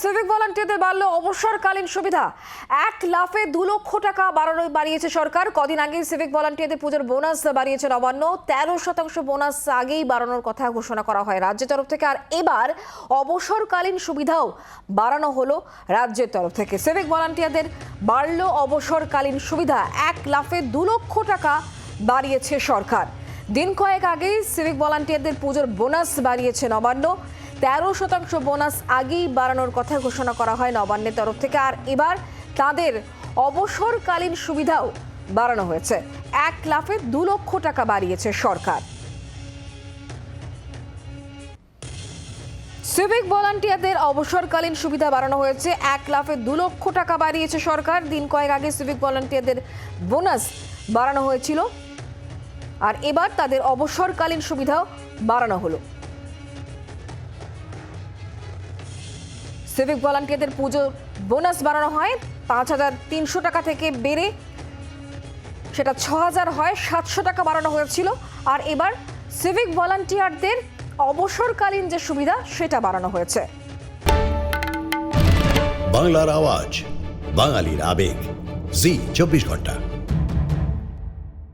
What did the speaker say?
Civic ভলান্টিয়ারদের বাড়লো অবসরকালীন সুবিধা। 1 লাফে 2 লক্ষ টাকা বাড়িয়েছে সরকার। কদিন আগে সিভিক ভলান্টিয়ারদের পুজোর বোনাস বাড়িয়েছে নবান্ন। 13% বোনাস আগেই বাড়ানোর কথা ঘোষণা করা হয় রাজ্যের তরফ থেকে। আর এবার অবসরকালীন সুবিধাও বাড়ানো হলো রাজ্যের তরফ থেকে। সিভিক ভলান্টিয়ারদের বাড়লো অবসরকালীন সুবিধা। 1 লাফে 2 লক্ষ টাকা বাড়িয়েছে সরকার। দিন কয়েক আগেই সিভিক ভলান্টিয়ারদের পুজোর বোনাস বাড়িয়েছে নবান্ন। 13% বোনাস আগেই বাড়ানোর কথা ঘোষণা করা হয় নবান্নের তরফ থেকে। আর এবার তাদের অবসরকালীন সুবিধাও বাড়ানো হয়েছে। 1 লাফে 2 লক্ষ টাকা বাড়িয়েছে সরকার। সিভিক ভলান্টিয়ারদের অবসরকালীন সুবিধা বাড়ানো হয়েছে। 1 লাফে 2 লক্ষ টাকা বাড়িয়েছে সরকার। দিন কয়েক আগে সিভিক ভলান্টিয়ারদের বোনাস বাড়ানো হয়েছিল, আর এবার তাদের অবসরকালীন সুবিধাও বাড়ানো হলো। সিভিক ভলান্টিয়ারদের পুজো বোনাস বাড়ানো হয় 5,300 টাকা থেকে বেড়ে সেটা 6,000 হয়। 700 টাকা বাড়ানো হয়েছিল, আর এবার সিভিক ভলান্টিয়ারদের অবসরকালীন যে সুবিধা সেটা বাড়ানো হয়েছে। বাংলার আওয়াজ, বাঙালির আবেগ, জি 24 ঘন্টা।